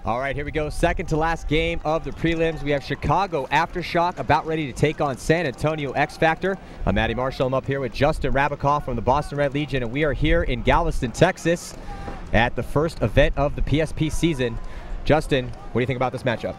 All right, here we go. Second to last game of the prelims. We have Chicago Aftershock about ready to take on San Antonio X Factor. I'm Matty Marshall. I'm up here with Justin Rabakoff from the Boston Red Legion, and we are here in Galveston, Texas at the first event of the PSP season. Justin, what do you think about this matchup?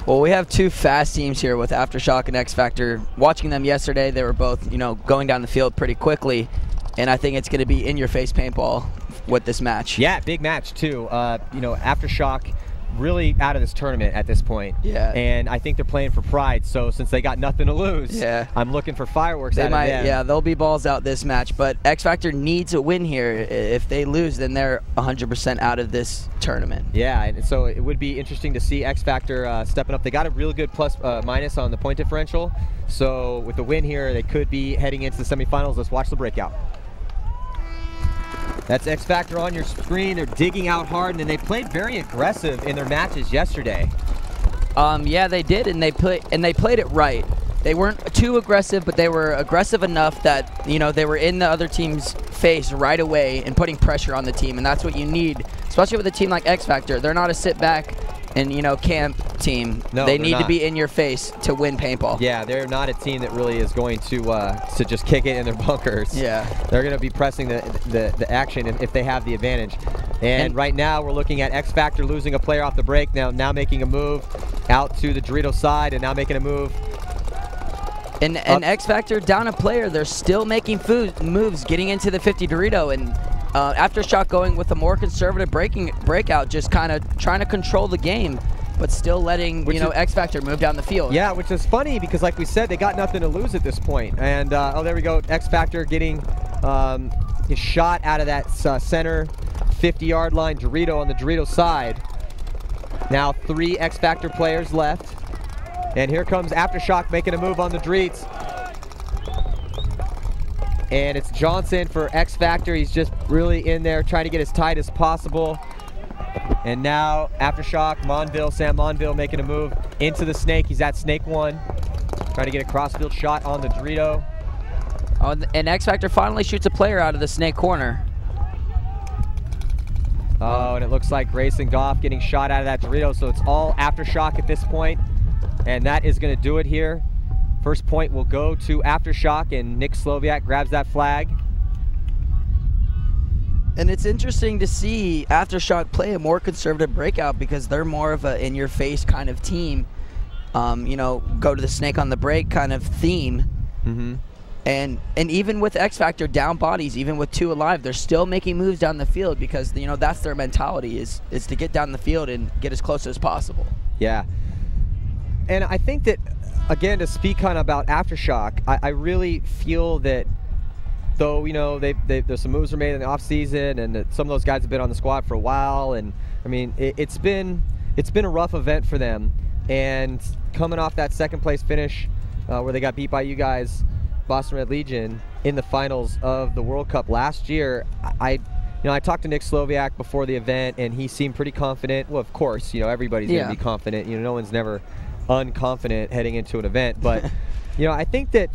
Well, we have two fast teams here with Aftershock and X Factor. Watching them yesterday, they were both, going down the field pretty quickly, and I think it's going to be in-your-face paintball with this match. Yeah, big match too. Aftershock really out of this tournament at this point. Yeah. And I think they're playing for pride, so since they got nothing to lose, yeah, I'm looking for fireworks out of them. Yeah, they'll be balls out this match, but X Factor needs a win here. If they lose, then they're 100% out of this tournament. Yeah, and so it would be interesting to see X Factor stepping up. They got a really good plus minus on the point differential, so with the win here, they could be heading into the semifinals. Let's watch the breakout. That's X Factor on your screen. They're digging out hard, and they played very aggressive in their matches yesterday. Yeah, they did, and they played it right. They weren't too aggressive, but they were aggressive enough that they were in the other team's face right away and putting pressure on the team, and that's what you need, especially with a team like X Factor. They're not a sit back and camp team. No, they need to be in your face to win paintball. Yeah, they're not a team that really is going to just kick it in their bunkers. Yeah, they're going to be pressing the action if they have the advantage. And right now we're looking at X Factor losing a player off the break, now making a move out to the Dorito side, and now making a move. And X Factor down a player, they're still making moves, getting into the 50 Dorito, and Aftershock going with a more conservative breakout, just kind of trying to control the game, but still letting X Factor move down the field. Yeah, which is funny because, like we said, they got nothing to lose at this point. And oh, there we go, X Factor getting his shot out of that center 50-yard line Dorito on the Dorito side. Now 3 X Factor players left. And here comes Aftershock making a move on the Dreets. And it's Johnson for X Factor. He's just really in there trying to get as tight as possible. And now Aftershock, Sam Monville making a move into the snake. He's at snake 1. Trying to get a crossfield shot on the Dorito. Oh, and X Factor finally shoots a player out of the snake corner. Oh, and it looks like Grayson Goff getting shot out of that Dorito. So it's all Aftershock at this point. And that is going to do it here. First point will go to Aftershock, and Nick Sloviak grabs that flag. And it's interesting to see Aftershock play a more conservative breakout because they're more of a in-your-face kind of team. Go to the snake on the break kind of theme. Mm-hmm. And even with X Factor down bodies, even with 2 alive, they're still making moves down the field because that's their mentality is to get down the field and get as close as possible. Yeah. And I think that, again, to speak kind of about Aftershock, I really feel that though, there's some moves were made in the offseason, and that some of those guys have been on the squad for a while, and I mean, it's been a rough event for them. And coming off that second place finish where they got beat by you guys, Boston Red Legion, in the finals of the World Cup last year, I talked to Nick Sloviak before the event, and he seemed pretty confident. Well, of course, everybody's going to be confident. No one's never unconfident heading into an event, but I think that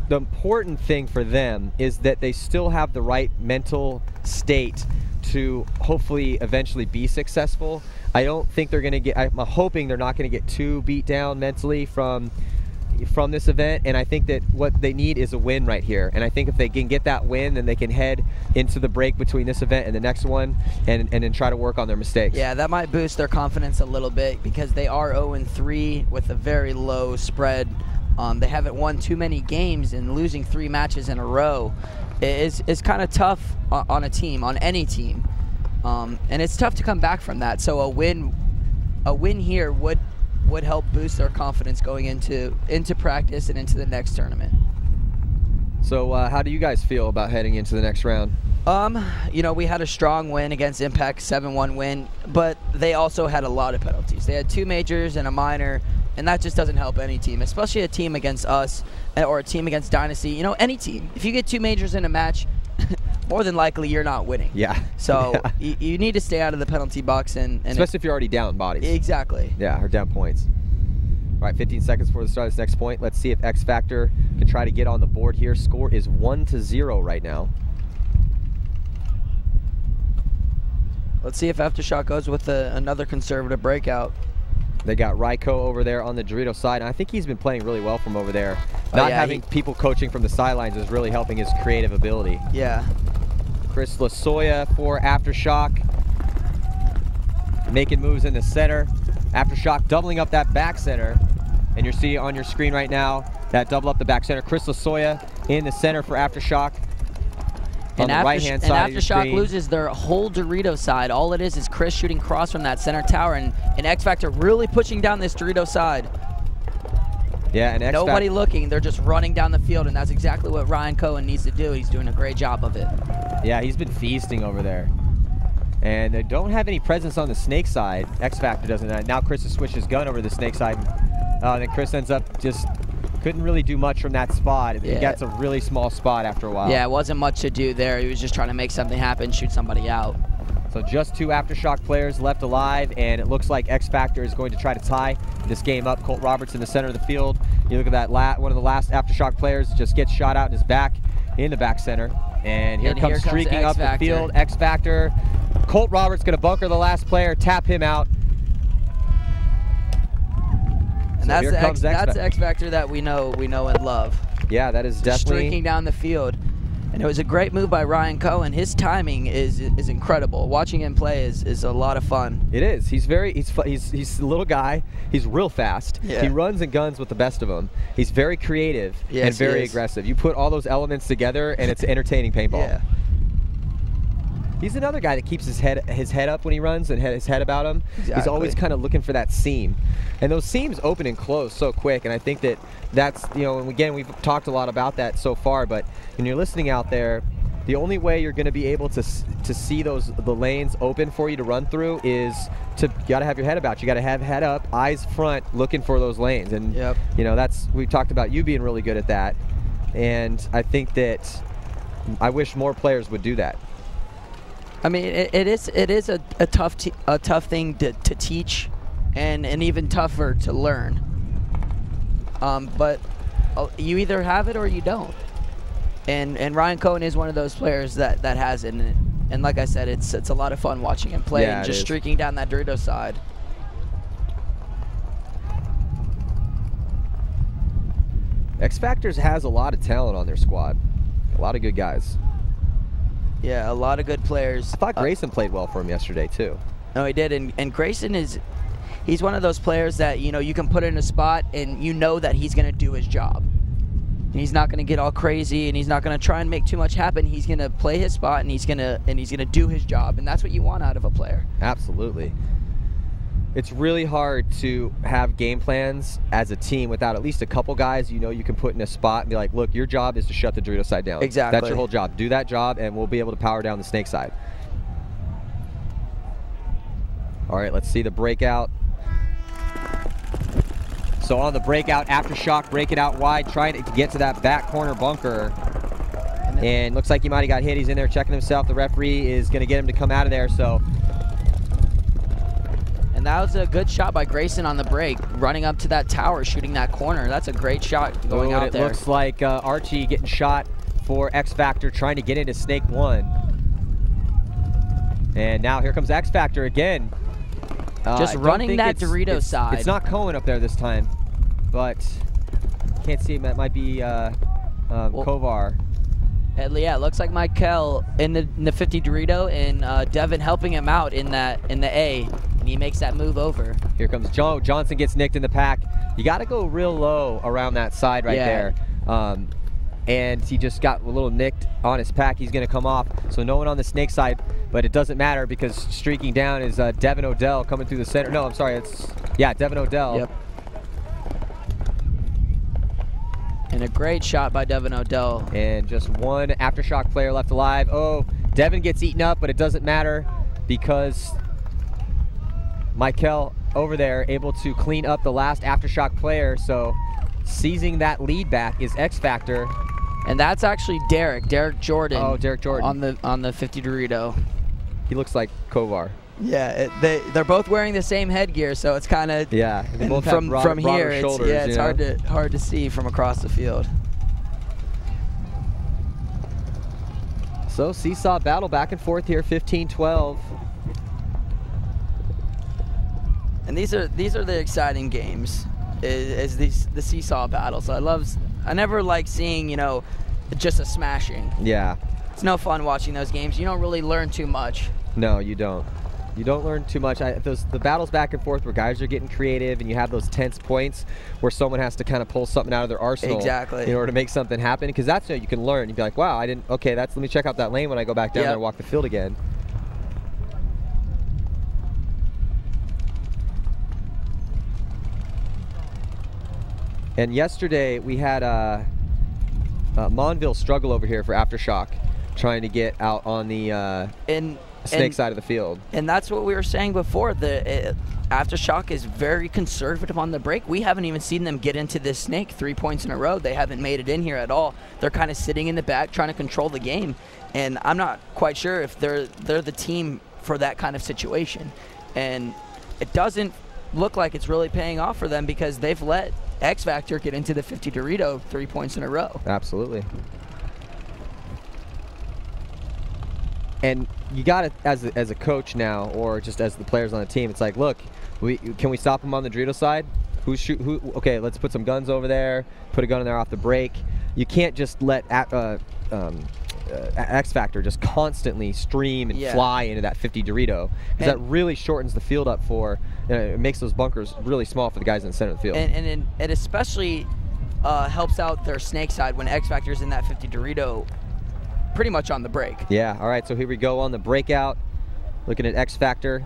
the important thing for them is that they still have the right mental state to hopefully eventually be successful. I don't think they're going to I'm hoping they're not going to get too beat down mentally from this event, and I think that what they need is a win right here. And I think if they can get that win, then they can head into the break between this event and the next one and then try to work on their mistakes. Yeah, that might boost their confidence a little bit because they are 0-3 with a very low spread. They haven't won too many games, and losing 3 matches in a row is kind of tough on a team, on any team. And it's tough to come back from that. So a win here would help boost their confidence going into practice and into the next tournament. So how do you guys feel about heading into the next round? We had a strong win against Impact, 7-1 win, but they also had a lot of penalties. They had 2 majors and a minor, and that just doesn't help any team, especially a team against us or a team against Dynasty. Any team. If you get 2 majors in a match, more than likely you're not winning. Yeah. So you need to stay out of the penalty box, and especially if you're already down bodies. Exactly. Yeah, or down points. All right, 15 seconds before the start of this next point. Let's see if X Factor can try to get on the board here. Score is 1-0 right now. Let's see if Aftershock goes with another conservative breakout. They got Ryko over there on the Dorito side. And I think he's been playing really well from over there. Not having people coaching from the sidelines is really helping his creative ability. Yeah. Chris Lasoya for Aftershock. Making moves in the center. Aftershock doubling up that back center. And you're seeing on your screen right now that double up the back center. Chris Lasoya in the center for Aftershock. On the right-hand side of your screen. Aftershock loses their whole Dorito side. All it is Chris shooting cross from that center tower, and X Factor really pushing down this Dorito side. Yeah, and nobody looking. They're just running down the field, and that's exactly what Ryan Cohen needs to do. He's doing a great job of it. Yeah, he's been feasting over there. And they don't have any presence on the snake side. X Factor doesn't. Now Chris has switched his gun over to the snake side. And then Chris ends up just couldn't really do much from that spot. He gets a really small spot after a while. Yeah, it wasn't much to do there. He was just trying to make something happen, shoot somebody out. So just 2 Aftershock players left alive, and it looks like X Factor is going to try to tie this game up. Colt Roberts in the center of the field. You look at that, one of the last Aftershock players just gets shot out in his back, in the back center. And here comes streaking up the field, X Factor. Colt Roberts going to bunker the last player, tap him out. And so that's the X Factor that we know and love. Yeah, that is just definitely streaking down the field. And it was a great move by Ryan Cohen. His timing is incredible. Watching him play is a lot of fun. It is. He's a little guy. He's real fast. Yeah. He runs and guns with the best of them. He's very creative and very aggressive. You put all those elements together, and it's entertaining paintball. Yeah. He's another guy that keeps his head up when he runs and his head about him. Exactly. He's always kind of looking for that seam. And those seams open and close so quick, and I think that's, and again, we've talked a lot about that so far, but when you're listening out there, the only way you're going to be able to see the lanes open for you to run through is you got to have your head about. You got to have head up, eyes front, looking for those lanes. And we've talked about you being really good at that. And I think that I wish more players would do that. I mean, it is a tough thing to teach, and even tougher to learn. But you either have it or you don't. And Ryan Cohen is one of those players that has it. And like I said, it's a lot of fun watching him play and just streaking down that Dorito side. X Factors has a lot of talent on their squad. A lot of good guys. Yeah, a lot of good players. I thought Grayson played well for him yesterday too. No, he did, and Grayson he's one of those players that you can put in a spot and you know that he's going to do his job. He's not going to get all crazy, and he's not going to try and make too much happen. He's going to play his spot, and he's going to do his job, and that's what you want out of a player. Absolutely. It's really hard to have game plans as a team without at least a couple guys you can put in a spot and be like, look, your job is to shut the Dorito side down. Exactly. That's your whole job. Do that job, and we'll be able to power down the snake side. All right, let's see the breakout. So on the breakout, Aftershock break it out wide, trying to get to that back corner bunker. And looks like he might have got hit. He's in there checking himself. The referee is going to get him to come out of there. So. And that was a good shot by Grayson on the break, running up to that tower, shooting that corner. That's a great shot going out there. It looks like Archie getting shot for X Factor, trying to get into Snake 1. And now here comes X Factor again. Just running that Dorito side. It's not Cohen up there this time, but can't see him. That might be Kovar. Yeah, it looks like Michael in the 50 Dorito, and Devin helping him out in the A, and he makes that move over. Here comes Johnson, gets nicked in the pack. You got to go real low around that side right there. And he just got a little nicked on his pack. He's going to come off, so no one on the snake side, but it doesn't matter because streaking down is Devin Odell coming through the center. No, I'm sorry, Devin Odell. Yep. And a great shot by Devin Odell. And just one Aftershock player left alive. Oh, Devin gets eaten up, but it doesn't matter because Michael over there able to clean up the last Aftershock player. So seizing that lead back is X Factor. And that's actually Derek Jordan. Oh, Derek Jordan. On the 50 Dorito. He looks like Kovar. Yeah, they're both wearing the same headgear, so it's kind of they both have from here. It's hard to see from across the field. So seesaw battle back and forth here, 15-12. And these are the exciting games, is the seesaw battles. I never like seeing, you know, just a smashing. Yeah. It's no fun watching those games. You don't really learn too much. No, you don't. You don't learn too much. The battles back and forth where guys are getting creative and you have those tense points where someone has to kind of pull something out of their arsenal exactly in order to make something happen, because that's how you can learn. You'd be like, wow, let me check out that lane when I go back down there and walk the field again. And yesterday we had Monville struggle over here for Aftershock, trying to get out on the snake side of the field. And that's what we were saying before. Aftershock is very conservative on the break. We haven't even seen them get into this snake 3 points in a row. They haven't made it in here at all. They're kind of sitting in the back trying to control the game. And I'm not quite sure if they're the team for that kind of situation. And it doesn't look like it's really paying off for them, because they've let X Factor get into the 50 Dorito 3 points in a row. Absolutely. And you got it as a coach now, or just as the players on the team. It's like, look, can we stop them on the Dorito side? Okay, let's put some guns over there. Put a gun in there off the break. You can't just let X Factor just constantly stream and fly into that 50 Dorito, because that really shortens the field up it makes those bunkers really small for the guys in the center of the field. And it especially helps out their snake side when X Factor's in that 50 Dorito pretty much on the break. Yeah, all right, so here we go on the breakout. Looking at X Factor.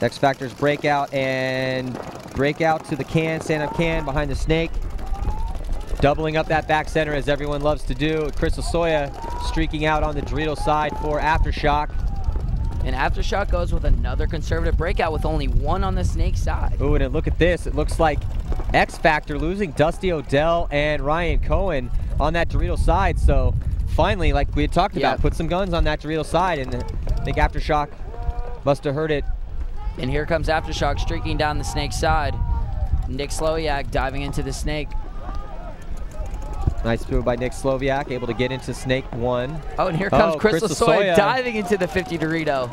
X Factor's breakout, and breakout to the can, stand-up can behind the snake. Doubling up that back center, as everyone loves to do. Chris Osoya streaking out on the Dorito side for Aftershock. And Aftershock goes with another conservative breakout with only one on the snake side. Ooh, and look at this. It looks like X Factor losing Dusty Odell and Ryan Cohen on that Dorito side. So finally, like we had talked about, put some guns on that Dorito side, and I think Aftershock must have heard it. And here comes Aftershock streaking down the snake side. Nick Slowiak diving into the snake. Nice move by Nick Slowiak, able to get into snake one. Oh, and here comes Chris Osoya diving into the 50 Dorito.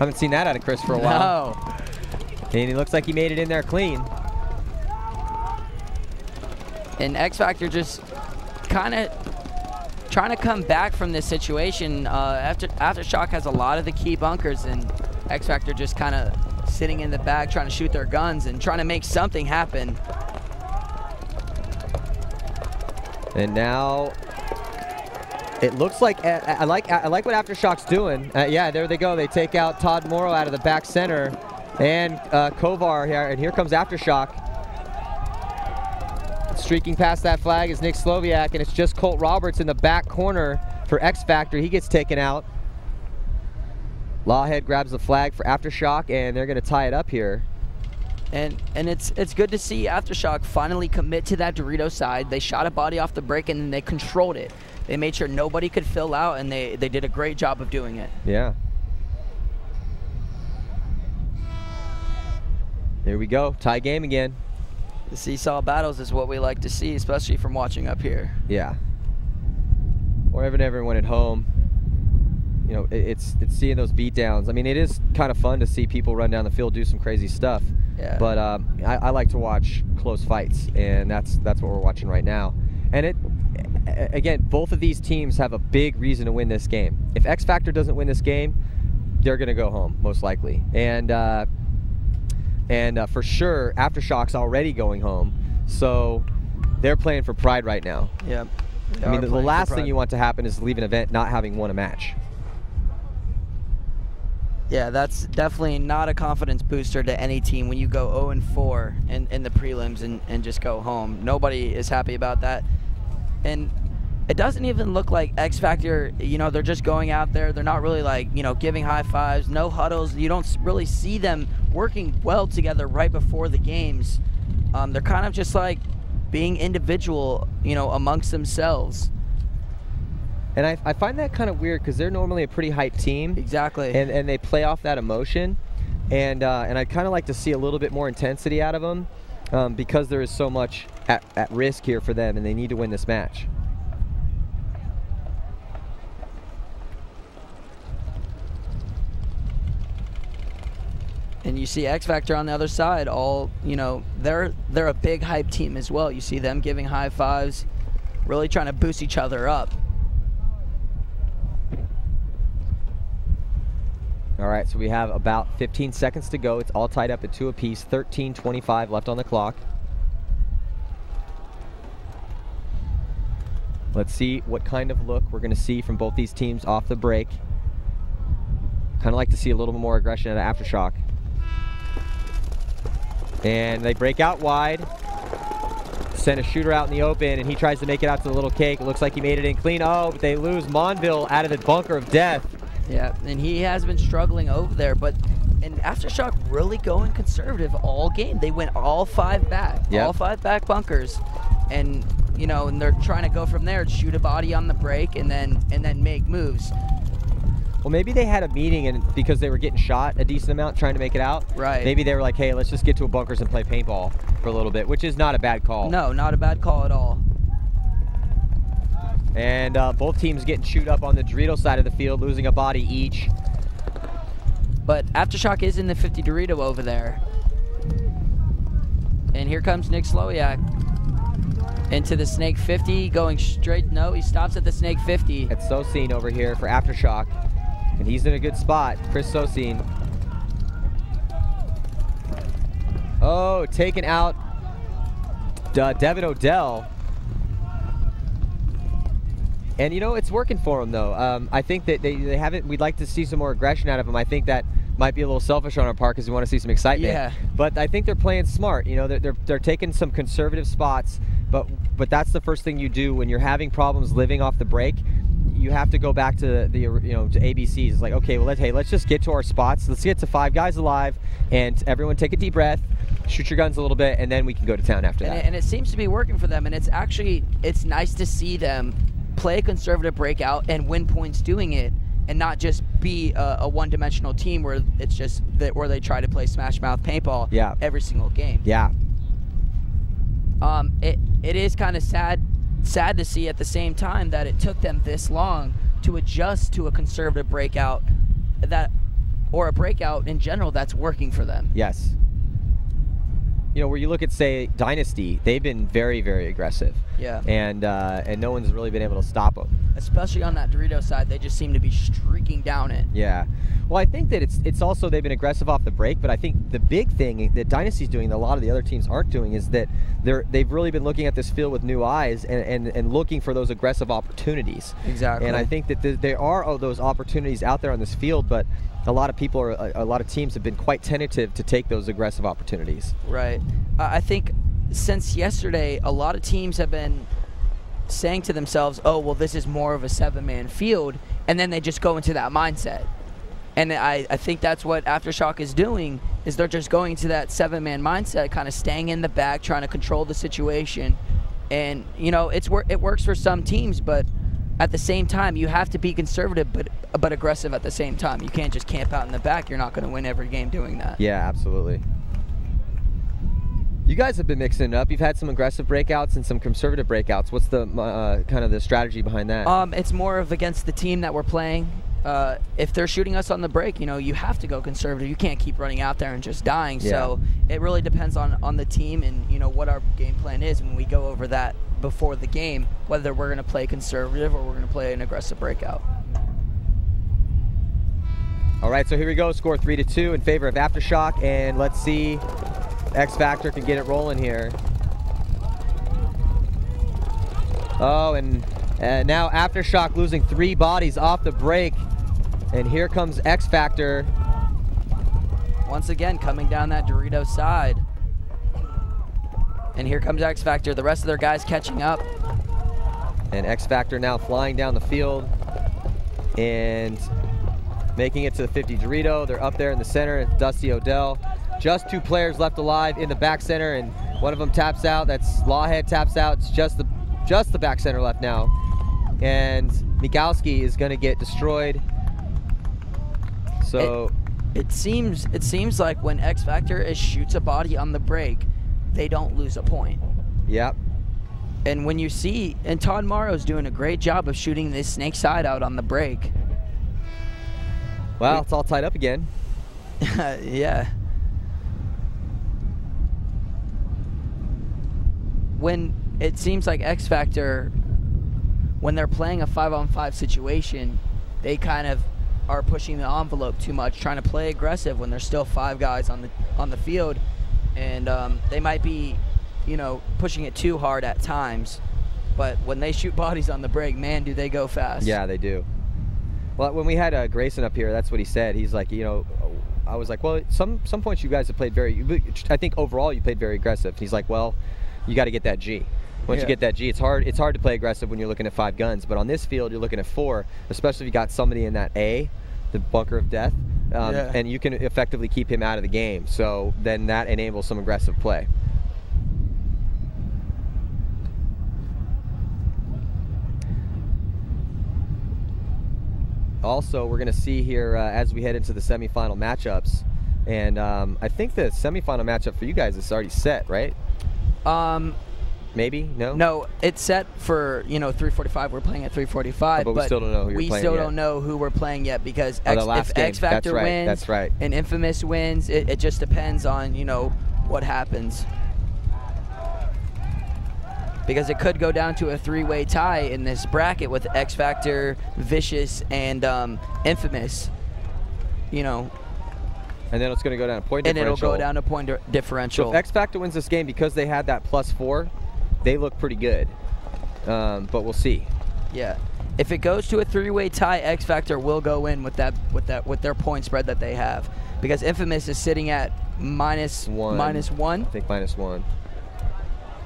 Haven't seen that out of Chris for a while. No. And he looks like he made it in there clean. And X Factor just kind of trying to come back from this situation. Aftershock has a lot of the key bunkers, and X Factor just kind of sitting in the back trying to shoot their guns and trying to make something happen. And now it looks like I like what Aftershock's doing. Yeah, there they go. They take out Todd Morrow out of the back center, and Kovar here. And here comes Aftershock. Streaking past that flag is Nick Slowiak, and it's just Colt Roberts in the back corner for X Factor. He gets taken out. Lawhead grabs the flag for Aftershock, and they're going to tie it up here. And it's good to see Aftershock finally commit to that Dorito side. They shot a body off the break, and then they controlled it. They made sure nobody could fill out, and they did a great job of doing it. Yeah. Here we go, tie game again. The seesaw battles is what we like to see, especially from watching up here. Yeah. Or even everyone at home. You know, it's seeing those beatdowns. I mean, it is kind of fun to see people run down the field, do some crazy stuff. Yeah. But I like to watch close fights, and that's what we're watching right now. And again, both of these teams have a big reason to win this game. If X Factor doesn't win this game, they're going to go home, most likely. And for sure, Aftershock's already going home. So they're playing for pride right now. Yep. I mean, the last thing you want to happen is leave an event not having won a match. Yeah, that's definitely not a confidence booster to any team when you go 0-4 in the prelims and just go home. Nobody is happy about that. And it doesn't even look like X Factor, you know, they're just going out there. They're not really, like, you know, giving high fives, no huddles. You don't really see them working well together right before the games. They're kind of just like being individual, you know, amongst themselves. And I find that kind of weird, because they're normally a pretty hyped team. Exactly. And they play off that emotion. And I'd kind of like to see a little bit more intensity out of them, because there is so much at risk here for them, and they need to win this match. And you see X Factor on the other side, all, you know, they're a big hype team as well. You see them giving high fives, really trying to boost each other up. All right, so we have about 15 seconds to go. It's all tied up at 2 apiece, 13:25 left on the clock. Let's see what kind of look we're going to see from both these teams off the break. Kind of like to see a little bit more aggression out of Aftershock. And they break out wide. Send a shooter out in the open, and he tries to make it out to the little cake. It looks like he made it in clean. Oh, but they lose Monville out of the bunker of death. Yeah, and he has been struggling over there, but and Aftershock really going conservative all game. They went all 5 back, all 5 back bunkers, and you know, and they're trying to go from there, shoot a body on the break, and then make moves. Well, maybe they had a meeting, and because they were getting shot a decent amount trying to make it out, right? Maybe they were like, hey, let's just get to a bunkers and play paintball for a little bit, which is not a bad call. No, not a bad call at all. And both teams getting chewed up on the Dorito side of the field, losing a body each. But Aftershock is in the 50 Dorito over there. And here comes Nick Slowiak into the Snake 50, going straight. No, he stops at the Snake 50. It's Sosine over here for Aftershock, and he's in a good spot. Chris Sosine. Oh, taken out Devin Odell. And, you know, it's working for him, though. I think that they haven't. We'd like to see some more aggression out of him. I think that might be a little selfish on our part because we want to see some excitement. Yeah. But I think they're playing smart. You know, they're taking some conservative spots. But that's the first thing you do when you're having problems living off the break. You have to go back to the to ABCs. It's like, okay, well, let's just get to our spots. Let's get to 5 guys alive, and everyone take a deep breath, shoot your guns a little bit, and then we can go to town after that. And it seems to be working for them. And it's nice to see them play a conservative breakout and win points doing it, and not just be a one-dimensional team where it's just where they try to play smash mouth paintball every single game. Yeah. It is kind of sad to see at the same time that it took them this long to adjust to a conservative breakout or a breakout in general that's working for them. Yes. You know, where you look at, say, Dynasty, they've been very, very aggressive. Yeah. And no one's really been able to stop them. Especially on that Dorito side, they just seem to be streaking down it. Yeah. Well, I think that it's also they've been aggressive off the break, but I think the big thing that Dynasty's doing that a lot of the other teams aren't doing is that they've really been looking at this field with new eyes and looking for those aggressive opportunities. Exactly. And I think that there are those opportunities out there on this field, but a lot of people a lot of teams have been quite tentative to take those aggressive opportunities. Right. I think since yesterday, a lot of teams have been saying to themselves, oh, well, this is more of a 7-man field, and then they just go into that mindset. And I think that's what Aftershock is doing, is they're just going to that 7-man mindset, kind of staying in the back, trying to control the situation. And, you know, it works for some teams, but at the same time, you have to be conservative but aggressive at the same time. You can't just camp out in the back. You're not going to win every game doing that. Yeah, absolutely. You guys have been mixing it up. You've had some aggressive breakouts and some conservative breakouts. What's the kind of the strategy behind that? It's more of against the team that we're playing. If they're shooting us on the break, you know, you have to go conservative. You can't keep running out there and just dying. Yeah. So it really depends on the team and, you know, what our game plan is when we go over that before the game, whether we're going to play conservative or we're going to play an aggressive breakout. All right, so here we go. Score 3-2 in favor of Aftershock, and let's see X Factor can get it rolling here. Oh, and now Aftershock losing 3 bodies off the break. And here comes X Factor. Once again, coming down that Dorito side. And here comes X Factor. The rest of their guys catching up. And X Factor now flying down the field and making it to the 50 Dorito. They're up there in the center. It's Dusty Odell. Just 2 players left alive in the back center, and one of them taps out. That's Lawhead taps out. It's just the back center left now. And Migalski is going to get destroyed. So it seems like when X Factor shoots a body on the break, they don't lose a point. Yep. And when you see, and Todd Morrow's doing a great job of shooting this snake side out on the break. Well, it's all tied up again. Yeah. when it seems like X Factor, when they're playing a 5-on-5 situation, they kind of are pushing the envelope too much, trying to play aggressive when there's still 5 guys on the field, and they might be, you know, pushing it too hard at times. But when they shoot bodies on the break, man, do they go fast. Yeah, they do. Well, when we had Grayson up here, that's what he said. He's like, you know, I was like, well, some points you guys have played I think overall you played very aggressive. He's like, well, you got to get that G. Once you get that G, it's hard to play aggressive when you're looking at 5 guns. But on this field, you're looking at 4, especially if you got somebody in that A, the bunker of death, and you can effectively keep him out of the game. So then that enables some aggressive play. Also, we're going to see here as we head into the semifinal matchups, and I think the semifinal matchup for you guys is already set, right? Maybe? No? No, it's set for, you know, 3:45. We're playing at 3:45. But we still don't know who you're playing We still don't know who we're playing yet, because if X Factor wins and Infamous wins, it just depends on, you know, what happens. Because it could go down to a 3-way tie in this bracket with X Factor, Vicious, and Infamous. You know. And then it's going to go down to point differential. And it'll go down to point differential. So if X Factor wins this game, because they had that +4, they look pretty good. But we'll see. Yeah. If it goes to a 3-way tie, X Factor will go in with their point spread that they have, because Infamous is sitting at -1. I think -1.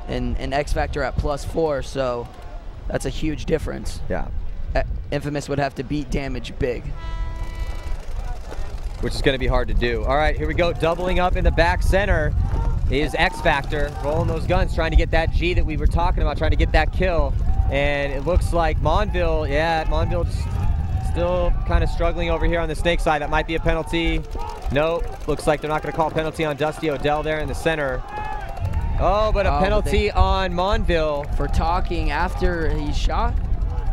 And X Factor at +4, so that's a huge difference. Yeah. Infamous would have to beat Damage big, which is going to be hard to do. All right, here we go. Doubling up in the back center is X Factor, rolling those guns, trying to get that G that we were talking about, trying to get that kill. And it looks like Monville, Monville's still kind of struggling over here on the snake side. That might be a penalty. Nope, looks like they're not going to call a penalty on Dusty Odell there in the center. Oh, but a penalty on Monville. For talking after he shot?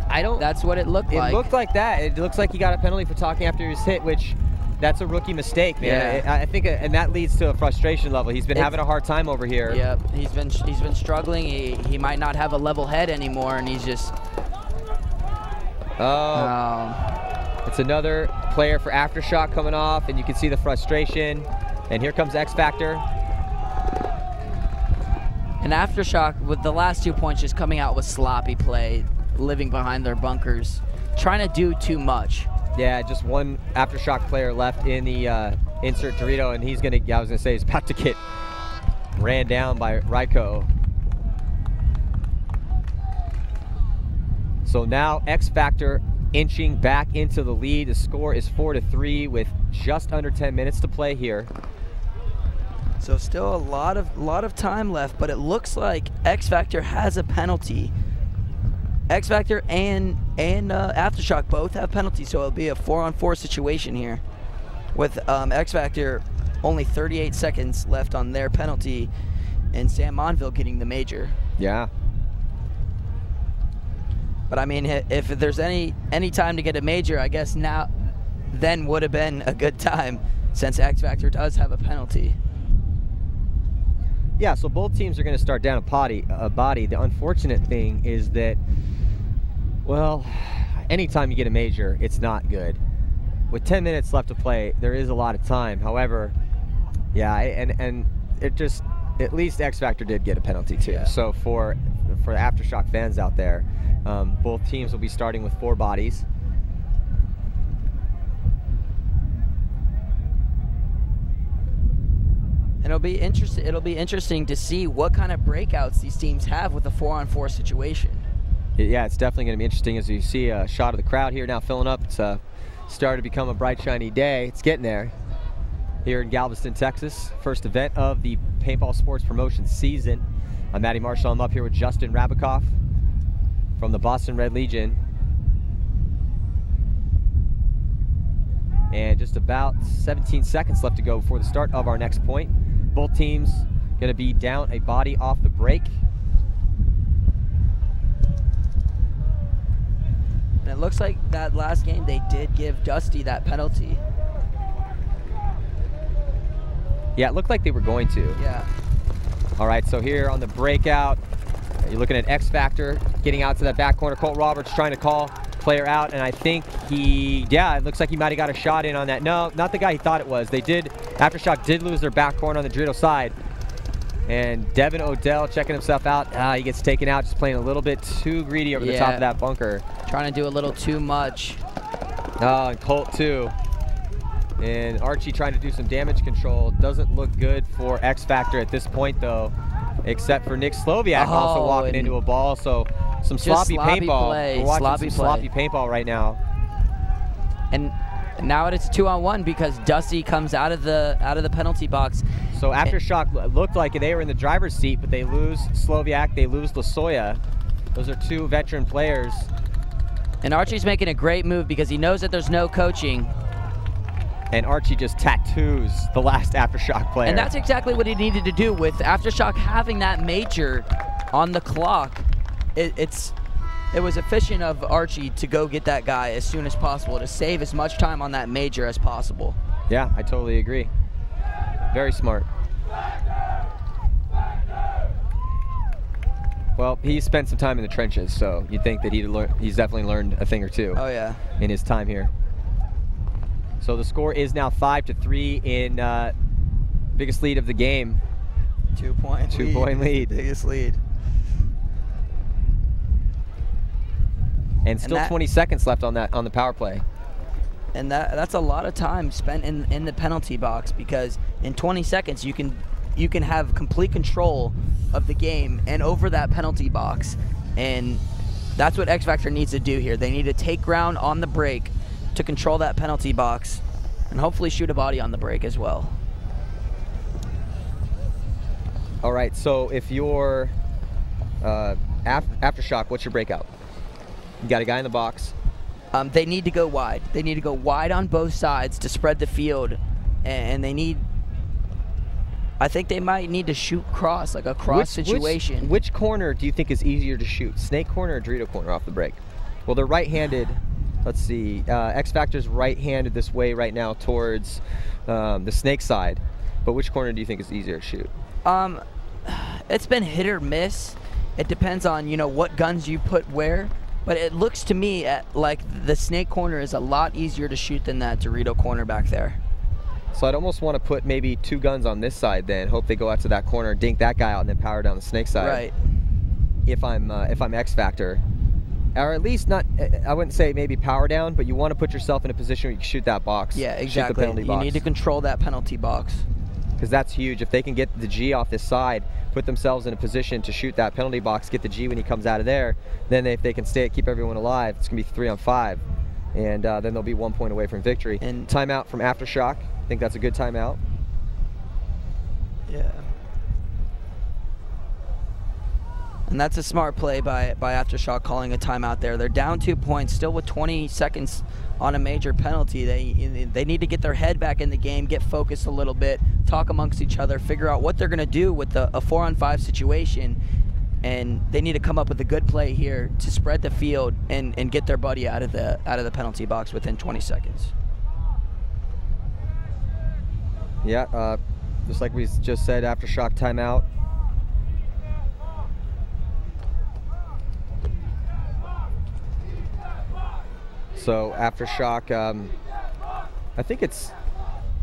That's what it looked like. It looked like that. It looks like he got a penalty for talking after he was hit, which that's a rookie mistake, man. Yeah. I think, and that leads to a frustration level. He's been having a hard time over here. Yep, he's been struggling. He might not have a level head anymore, and he's just. It's another player for Aftershock coming off, and you can see the frustration. And here comes X Factor. And Aftershock, with the last 2 points, just coming out with sloppy play, living behind their bunkers, trying to do too much. Yeah, just one Aftershock player left in the insert Dorito, and he's gonna, I was gonna say, he's about to get ran down by Ryko. So now X Factor inching back into the lead. The score is 4-3 with just under 10 minutes to play here. So still a lot of time left, but it looks like X Factor has a penalty. X Factor and Aftershock both have penalties, so it'll be a 4-on-4 situation here, with X Factor only 38 seconds left on their penalty, and Sam Monville getting the major. Yeah. But I mean, if there's any time to get a major, I guess then would have been a good time, since X Factor does have a penalty. Yeah, so both teams are going to start down a body. The unfortunate thing is that, well, anytime you get a major, it's not good. With 10 minutes left to play, there is a lot of time. However, yeah, and it just, at least X Factor did get a penalty too. Yeah. So for the Aftershock fans out there, both teams will be starting with 4 bodies. And it'll be interesting to see what kind of breakouts these teams have with a 4-on-4 situation. Yeah, it's definitely going to be interesting as you see a shot of the crowd here now filling up. It's started to become a bright, shiny day. It's getting there here in Galveston, Texas. First event of the paintball sports promotion season. I'm Matty Marshall. I'm up here with Justin Rabikoff from the Boston Red Legion. And just about 17 seconds left to go before the start of our next point. Both teams going to be down a body off the break. And it looks like that last game they did give Dusty that penalty. Yeah, it looked like they were going to. Yeah. All right, so here on the breakout, You're looking at X Factor getting out to that back corner. Colt Roberts trying to call player out, and I think it looks like he might have got a shot in on that. No, not the guy he thought it was. Aftershock did lose their back corner on the Dorito side. And Devin Odell checking himself out. He gets taken out, just playing a little bit too greedy over the top of that bunker. Trying to do a little too much. And Colt too. And Archie trying to do some damage control. Doesn't look good for X Factor at this point though, except for Nick Sloviak also walking into a ball. So some sloppy paintball. We're watching sloppy paintball right now. And now it's a 2-on-1 because Dusty comes out of the penalty box. So Aftershock looked like they were in the driver's seat, but they lose Sloviak, they lose Lasoya. Those are two veteran players. And Archie's making a great move because he knows that there's no coaching. And Archie just tattoos the last Aftershock player. And that's exactly what he needed to do with Aftershock having that major on the clock. It was efficient of Archie to go get that guy as soon as possible to save as much time on that major as possible. Yeah, I totally agree. Very smart. Well, he spent some time in the trenches, so you'd think that he's definitely learned a thing or two. Oh yeah. In his time here. So the score is now 5-3 in biggest lead of the game. 2-point lead. Biggest lead. And still 20 seconds left on the power play. And that's a lot of time spent in the penalty box because in 20 seconds you can have complete control of the game and over that penalty box. And that's what X Factor needs to do here. They need to take ground on the break to control that penalty box and hopefully shoot a body on the break as well. All right, so if you're Aftershock, what's your breakout? You got a guy in the box. They need to go wide. They need to go wide on both sides to spread the field, and I think they might need to shoot cross, like a cross situation. Which corner do you think is easier to shoot, Snake corner or Dorito corner off the break? Well, they're right-handed. Let's see. X Factor's right-handed this way right now towards the Snake side. But which corner do you think is easier to shoot? It's been hit or miss. It depends on what guns you put where. But it looks to me like the Snake corner is a lot easier to shoot than that Dorito corner back there. So I'd almost want to put maybe two guns on this side then, hope they go out to that corner, dink that guy out, and then power down the Snake side. Right. If I'm X Factor. Or at least not, I wouldn't say maybe power down, but you want to put yourself in a position where you can shoot that box. Yeah, exactly. Shoot the penalty box. You need to control that penalty box. Because that's huge. If they can get the G off this side, put themselves in a position to shoot that penalty box, get the G when he comes out of there, then if they can keep everyone alive, it's going to be 3-on-5. And then they'll be 1 point away from victory. And timeout from Aftershock. I think that's a good timeout. Yeah. And that's a smart play by Aftershock calling a timeout there. They're down 2 points, still with 20 seconds on a major penalty. They need to get their head back in the game, get focused a little bit, talk amongst each other, figure out what they're going to do with a 4-on-5 situation. And they need to come up with a good play here to spread the field and get their buddy out of the penalty box within 20 seconds. Yeah, just like we just said, Aftershock timeout. So Aftershock, I think it's,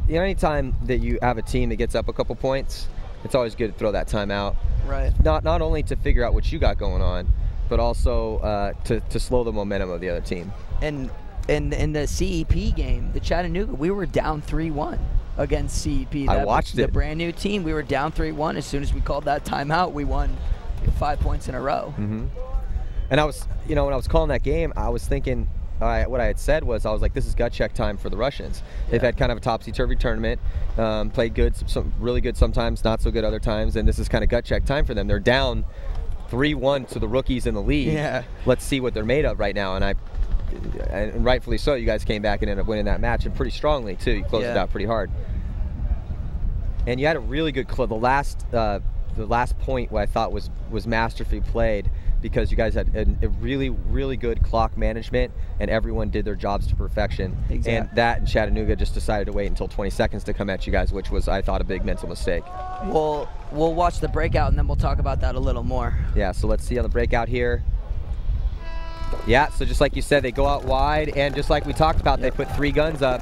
anytime that you have a team that gets up a couple points, it's always good to throw that timeout. Right. Not only to figure out what you got going on, but also to slow the momentum of the other team. And in the CEP game, the Chattanooga, we were down 3-1 against CEP. I watched it. The brand new team, we were down 3-1. As soon as we called that timeout, we won 5 points in a row. Mm-hmm. And I was, when I was calling that game, I was thinking, what I had said was, I was like, this is gut check time for the Russians. They've had kind of a topsy-turvy tournament, played good, some really good sometimes, not so good other times, and this is kind of gut check time for them. They're down 3-1 to the rookies in the league. Yeah. Let's see what they're made of right now. And rightfully so, you guys came back and ended up winning that match, and pretty strongly too. You closed it out pretty hard. And you had a really good the last point what I thought was masterfully played because you guys had a really, really good clock management, and everyone did their jobs to perfection. Exactly. And that and Chattanooga just decided to wait until 20 seconds to come at you guys, which was, I thought, a big mental mistake. We'll watch the breakout, and then we'll talk about that a little more. Yeah, so let's see on the breakout here. Yeah, so just like you said, they go out wide, and just like we talked about, they put 3 guns up,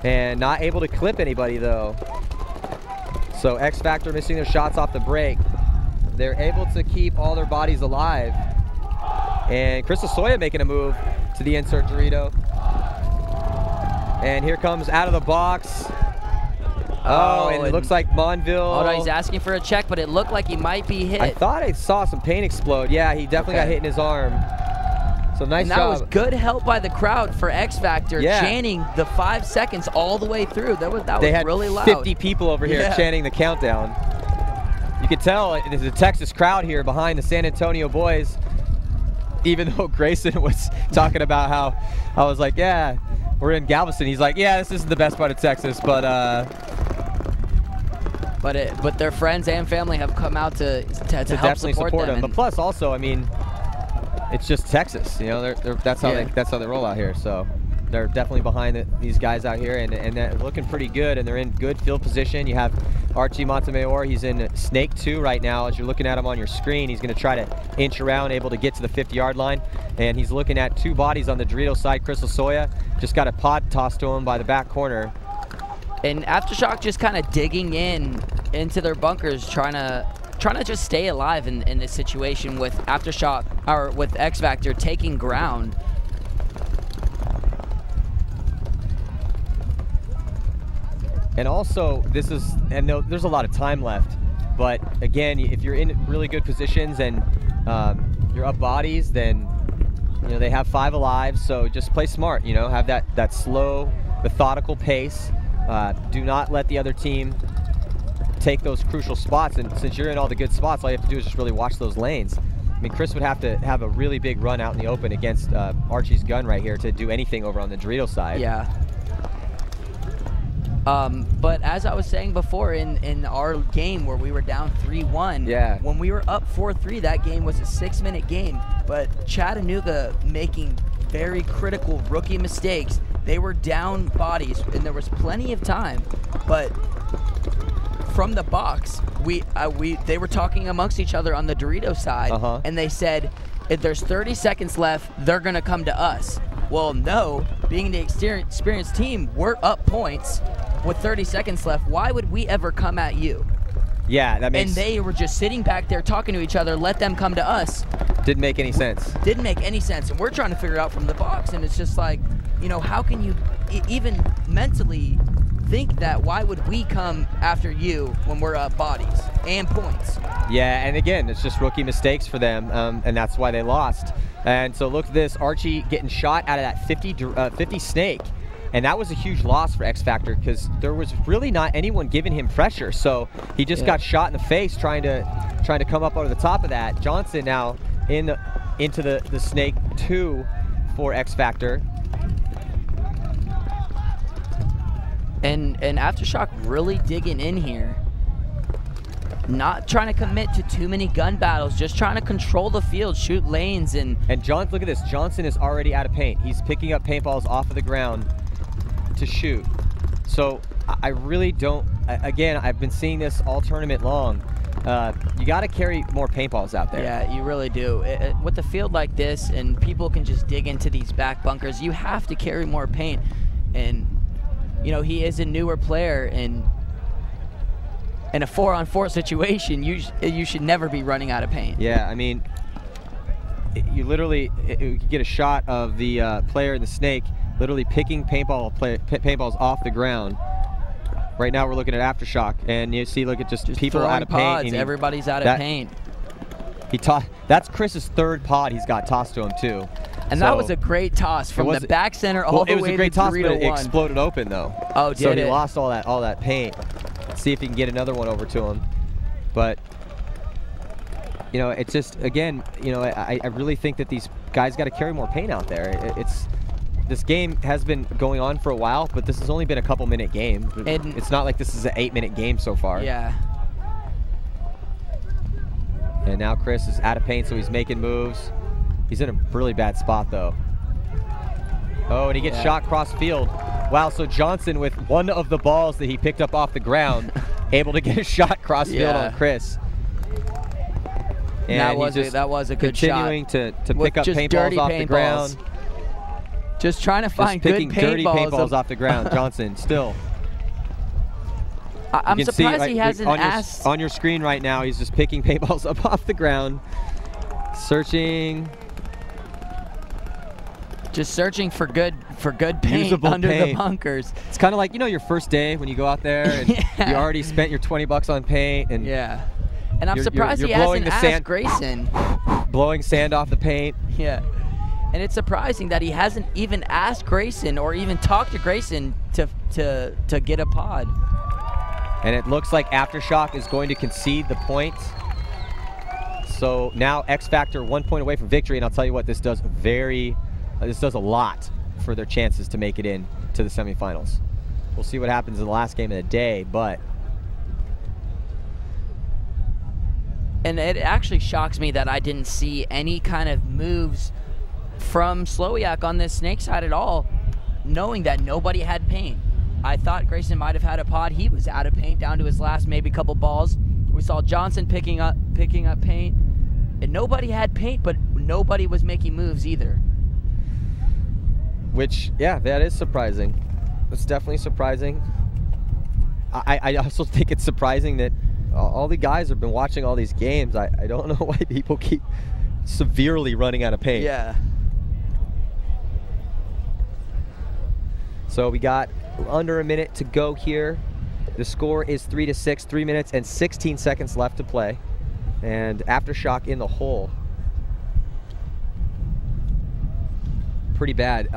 and not able to clip anybody, though. So X Factor missing their shots off the break. They're able to keep all their bodies alive. And Crystal Soya making a move to the insert Dorito. And here comes out of the box. Oh, and it looks like Monville. Oh, no, he's asking for a check, but it looked like he might be hit. I thought I saw some paint explode. Yeah, he definitely got hit in his arm. So nice and that job. was good help by the crowd for X Factor, chanting the 5 seconds all the way through. That was really loud. They had 50 people over here chanting the countdown. You could tell there's a Texas crowd here behind the San Antonio boys. Even though Grayson was talking about how I was like, yeah, we're in Galveston. He's like, yeah, this isn't the best part of Texas, but their friends and family have come out to help support them. But plus, also, I mean, it's just Texas. You know, that's how they roll out here. So they're definitely behind these guys out here, and they're looking pretty good, and they're in good field position. You have Archie Montemayor. He's in snake 2 right now. As you're looking at him on your screen, he's going to try to inch around, able to get to the 50-yard line, and he's looking at 2 bodies on the Dorito side. Crystal Soya just got a pod tossed to him by the back corner. And Aftershock just kind of digging into their bunkers, trying to just stay alive in this situation with Aftershock, or with X Factor taking ground. And also, there's a lot of time left, but again, if you're in really good positions and you're up bodies, then they have 5 alive. So just play smart. Have that slow, methodical pace. Do not let the other team take those crucial spots. And since you're in all the good spots, all you have to do is just really watch those lanes. I mean, Chris would have to have a really big run out in the open against Archie's gun right here to do anything over on the Dorito side. Yeah. But as I was saying before, in our game where we were down 3-1, when we were up 4-3, that game was a 6-minute game. But Chattanooga making very critical rookie mistakes. They were down bodies, and there was plenty of time. But from the box, they were talking amongst each other on the Dorito side, and they said, if there's 30 seconds left, they're going to come to us. Well, no, being the experienced team, we're up points with 30 seconds left. Why would we ever come at you? Yeah, that makes... And they were just sitting back there talking to each other, let them come to us. Didn't make any sense. Didn't make any sense. And we're trying to figure out from the box, and it's just like, how can you even mentally think that? Why would we come after you when we're up bodies and points? Yeah, and again, it's just rookie mistakes for them, and that's why they lost. And so look at this, Archie getting shot out of that 50 snake. And that was a huge loss for X Factor because there was really not anyone giving him pressure. So he just got shot in the face trying to come up over the top of that. Johnson now into the snake 2 for X Factor. And Aftershock really digging in here. Not trying to commit to too many gun battles, just trying to control the field, shoot lanes. And look at this, Johnson is already out of paint. He's picking up paintballs off of the ground to shoot. So I really don't, again, I've been seeing this all tournament long. You got to carry more paintballs out there. Yeah, you really do. With a field like this and people can just dig into these back bunkers, you have to carry more paint. And he is a newer player, and in a 4-on-4 situation, you should never be running out of paint. Yeah, I mean, you literally could get a shot of the player in the snake literally picking paintballs off the ground. Right now we're looking at Aftershock, and you see, look at just people out of pods, paint. Everybody's out of paint. That's Chris's 3rd pod he's got tossed to him too. And that was a great toss from the back center all the way to 3-1. It was a great toss, but it exploded open though. Oh, so he lost all that paint. Let's see if he can get another one over to him. But it's just, again, I really think that these guys got to carry more paint out there. This game has been going on for a while, but this has only been a couple-minute game. It's not like this is an 8-minute game so far. Yeah. And now Chris is out of paint, so he's making moves. He's in a really bad spot, though. Oh, and he gets shot cross field. Wow, so Johnson, with one of the balls that he picked up off the ground, able to get a shot cross field on Chris. And that was a good shot. Continuing to pick up paintballs off the ground. Just trying to find good paintballs. Dirty paintballs off the ground. Johnson still. I'm surprised he hasn't asked. On your screen right now, he's just picking paintballs up off the ground. Searching. Just searching for good paint usable under paint. the bunkers. It's kind of like, you know, your first day when you go out there and you already spent your 20 bucks on paint. And and I'm surprised he hasn't asked Grayson. Blowing sand off the paint. Yeah. And it's surprising that he hasn't even asked Grayson or even talked to Grayson to get a pod. And it looks like Aftershock is going to concede the point. So now X Factor 1 point away from victory, and I'll tell you what, this does a lot for their chances to make it in to the semifinals. We'll see what happens in the last game of the day, but. And it actually shocks me that I didn't see any kind of moves from Slowiak on this snake side at all, knowing that nobody had paint. I thought Grayson might have had a pod. He was out of paint down to his last maybe couple balls. We saw Johnson picking up paint, and nobody had paint, but nobody was making moves either. Which, yeah, that is surprising. It's definitely surprising. I also think it's surprising that all the guys have been watching all these games. I don't know why people keep severely running out of paint. Yeah. So we got under a minute to go here. The score is 3-6, 3 minutes and 16 seconds left to play. And Aftershock in the hole. Pretty bad.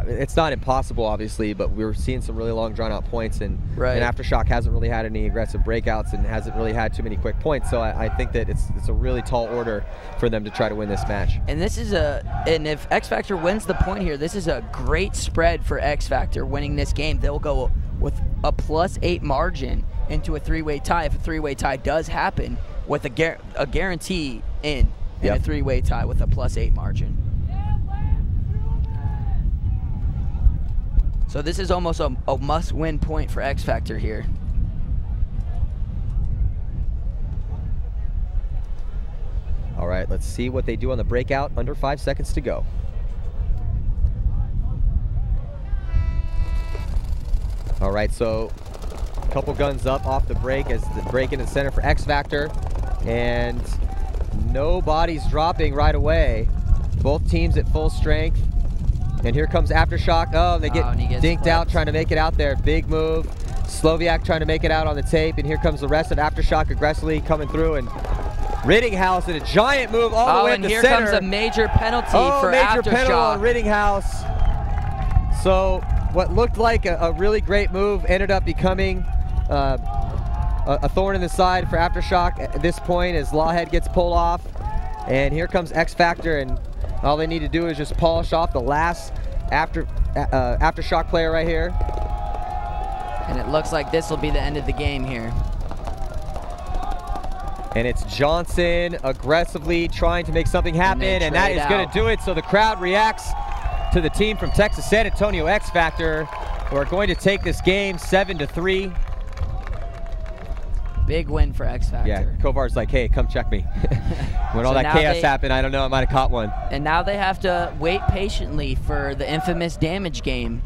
It's not impossible, obviously, but we were seeing some really long, drawn-out points, and Aftershock hasn't really had any aggressive breakouts and hasn't really had too many quick points. So I think that it's a really tall order for them to try to win this match. And this is and if X Factor wins the point here, this is a great spread for X Factor winning this game. They'll go with a +8 margin into a three-way tie. If a three-way tie does happen, with a guarantee in a three-way tie with a +8 margin. So this is almost a must-win point for X Factor here. All right, let's see what they do on the breakout. Under 5 seconds to go. All right, so a couple guns up off the break as the break in the center for X Factor. And no bodies dropping right away. Both teams at full strength. And here comes Aftershock. Oh, they get dinked out trying to make it out there. Big move. Slowiak trying to make it out on the tape. And here comes the rest of Aftershock aggressively coming through. And Rittinghouse in a giant move all the way to the center. And here comes a major penalty for Aftershock. Major penalty on Rittinghouse. So what looked like a really great move ended up becoming a thorn in the side for Aftershock at this point as Lawhead gets pulled off. And here comes X Factor, and all they need to do is just polish off the last Aftershock player right here. And it looks like this will be the end of the game here. And it's Johnson aggressively trying to make something happen, and that is going to do it. So the crowd reacts to the team from Texas San Antonio X Factor, who are going to take this game 7-3. Big win for X Factor. Yeah, Kovar's like, hey, come check me. When all that chaos happened, I don't know, I might have caught one. And now they have to wait patiently for the infamous damage game.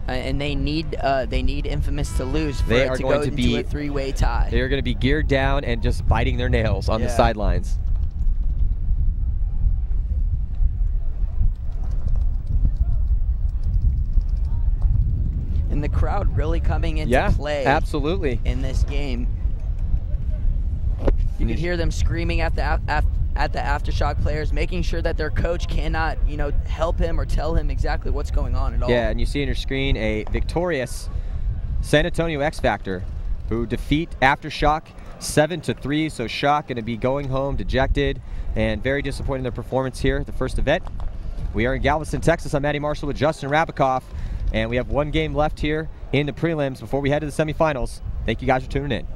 And they need Infamous to lose for it to go into a three-way tie. They're going to be geared down and just biting their nails on the sidelines. And the crowd really coming into play. Absolutely. In this game. You could hear them screaming at the Aftershock players, making sure that their coach cannot, help him or tell him exactly what's going on at all. Yeah, and you see on your screen a victorious San Antonio X Factor who defeat Aftershock 7-3. So Shock going to be going home dejected and very disappointed in their performance here at the first event. We are in Galveston, Texas. I'm Matty Marshall with Justin Rabikoff, and we have one game left here in the prelims before we head to the semifinals. Thank you guys for tuning in.